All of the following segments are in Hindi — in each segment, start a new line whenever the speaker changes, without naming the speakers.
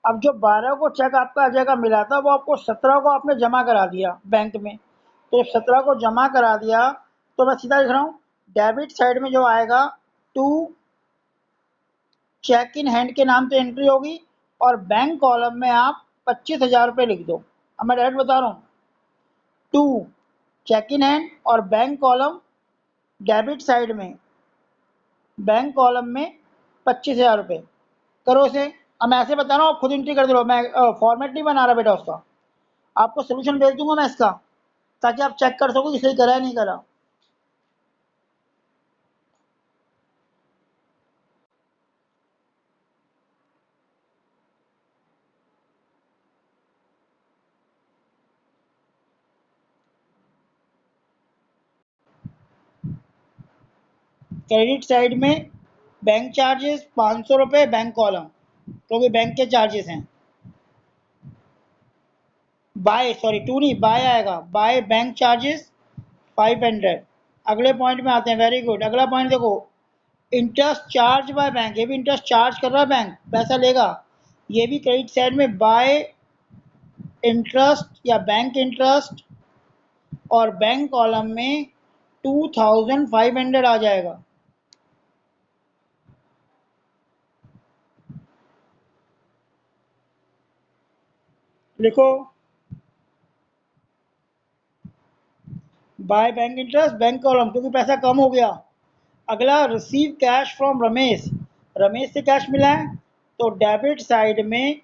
अब जो 12 को चेक आपका अजय का मिला था वो आपको 17 को आपने जमा करा दिया बैंक में, तो 17 को जमा करा दिया तो मैं सीधा लिख रहा हूँ डेबिट साइड में जो आएगा टू चेक इन हैंड के नाम से एंट्री होगी और बैंक कॉलम में आप 25,000 रुपये लिख दो। अब मैं डायरेक्ट बता रहा हूँ, टू चेक इन हैंड और बैंक कॉलम डेबिट साइड में, बैंक कॉलम में 25,000 रुपये करो इसे। अब मैं ऐसे बता रहा हूँ, आप खुद एंट्री कर दो, मैं फॉर्मेट नहीं बना रहा बेटा उसका, आपको सोल्यूशन भेज दूंगा मैं इसका, ताकि आप चेक कर सको कि सही करा है नहीं करा। क्रेडिट साइड में बैंक चार्जेस 500 रुपये बैंक कॉलम, क्योंकि बैंक के चार्जेस हैं। बाय सॉरी टू नहीं बाय आएगा, बाय बैंक चार्जेस 500। अगले पॉइंट में आते हैं, वेरी गुड। अगला पॉइंट देखो, इंटरेस्ट चार्ज बाय बैंक, ये भी इंटरेस्ट चार्ज कर रहा है बैंक, पैसा लेगा, ये भी क्रेडिट साइड में बाय इंटरेस्ट या बैंक इंटरेस्ट और बैंक कॉलम में 2500 आ जाएगा। लिखो by bank interest bank column, क्योंकि पैसा कम हो गया। अगला receive cash from Ramesh, Ramesh से कैश मिला है तो डेबिट साइड में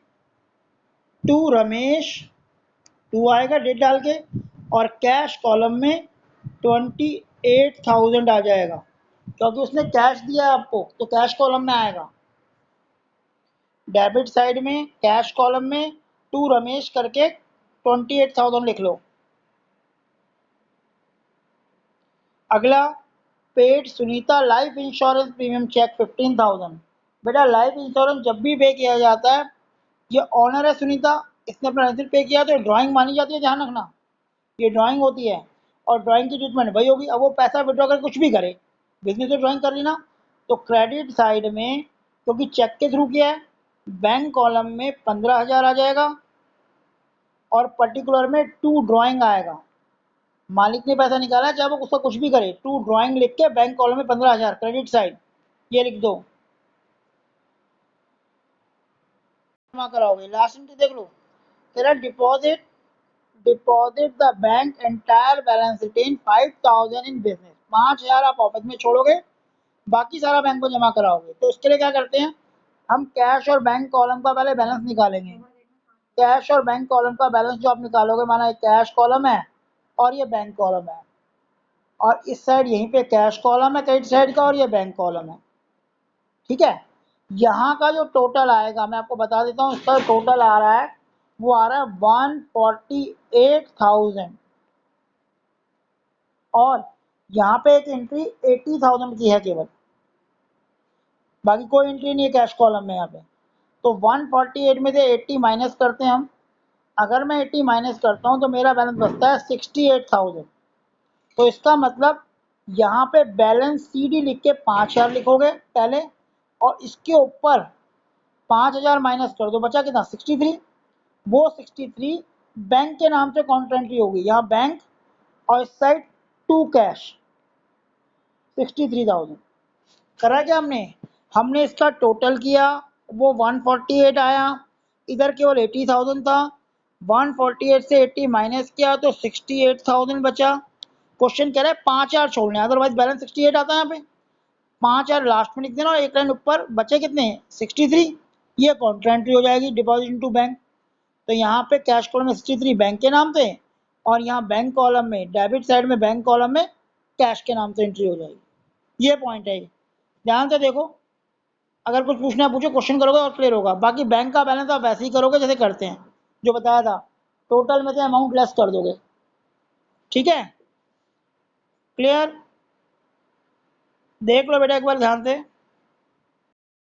टू रमेश, टू आएगा डेट डाल के, और कैश कॉलम में 28,000 आ जाएगा, क्योंकि उसने कैश दिया है आपको तो कैश कॉलम में आएगा। डेबिट साइड में कैश कॉलम में टू रमेश करके 28,000 लिख लो। अगला paid Sunita life insurance premium cheque 15,000। बेटा लाइफ इंश्योरेंस जब भी पे किया जाता है, ये ऑनर है सुनीता, इसने अपना रसीद पे किया तो ड्राइंग मानी जाती है, ध्यान रखना ये ड्राइंग होती है और ड्राइंग की ट्रीटमेंट वही होगी। अब वो पैसा विड्रॉ कर कुछ भी करे, बिजनेस में ड्राइंग कर ली ना, तो क्रेडिट साइड में क्योंकि चेक के थ्रू किया है, बैंक कॉलम में 15,000 आ जाएगा और पर्टिकुलर में टू ड्राइंग आएगा। मालिक ने पैसा निकाला है, चाहे वो उसका कुछ भी करे, टू ड्राइंग लिख के बैंक कॉलम में 15,000 क्रेडिट साइड, ये लिख दो। जमा कराओगे लास्ट एंट्री देख लो, तेरा deposit deposit the bank entire balance retain 5,000 in business, 5,000 आप ऑफिस में छोड़ोगे, बाकी सारा बैंक को जमा कराओगे। तो उसके लिए क्या करते हैं, हम कैश और बैंक कॉलम का पहले बैलेंस निकालेंगे। कैश और बैंक कॉलम का बैलेंस जो आप निकालोगे, माना एक कैश कॉलम है और ये बैंक कॉलम है, और इस साइड यहीं पे कैश कॉलम है क्रेडिट साइड का और ये बैंक कॉलम है, ठीक है। यहाँ का जो टोटल आएगा मैं आपको बता देता हूँ, इसका टोटल आ रहा है, वो आ रहा है 148,000, और यहाँ पे एक एंट्री 80,000 की है केवल, बाकी कोई एंट्री नहीं है कैश कॉलम में यहाँ पे। तो 148 में से 80 माइनस करते हैं हम, अगर मैं 80 माइनस करता हूँ तो मेरा बैलेंस बचता है 68,000। तो इसका मतलब यहाँ पे बैलेंस CD लिख के 5,000 लिखोगे पहले, और इसके ऊपर 5,000 माइनस कर दो, बचा कितना 63, वो 63 बैंक के नाम से काउंटर एंट्री होगी, यहाँ बैंक और इस साइड टू कैश 63,000 करा क्या हमने इसका टोटल किया, वो 148 आया, इधर केवल 80,000 था, 148 से 80 माइनस किया तो 68,000 बचा। क्वेश्चन कह रहा है 5,000 छोड़ने, अदरवाइज बैलेंस 68 आता है यहाँ पे, 5,000 लास्ट में लिख देना और एक लाइन ऊपर बचे कितने 63, ये काउंटर एंट्री हो जाएगी डिपॉजिट इनटू बैंक। तो यहाँ पे कैश कॉलम में 63 बैंक के नाम से, और यहाँ बैंक कॉलम में डेबिट साइड में बैंक कॉलम में कैश के नाम से एंट्री हो जाएगी। ये पॉइंट है, ध्यान से देखो, अगर कुछ पूछना पूछो, क्वेश्चन करोगे और क्लियर होगा। बाकी बैंक का बैलेंस आप वैसे ही करोगे जैसे करते हैं, जो बताया था, टोटल में से अमाउंट लेस कर दोगे, ठीक है, क्लियर। देख लो बेटा एक बार ध्यान से।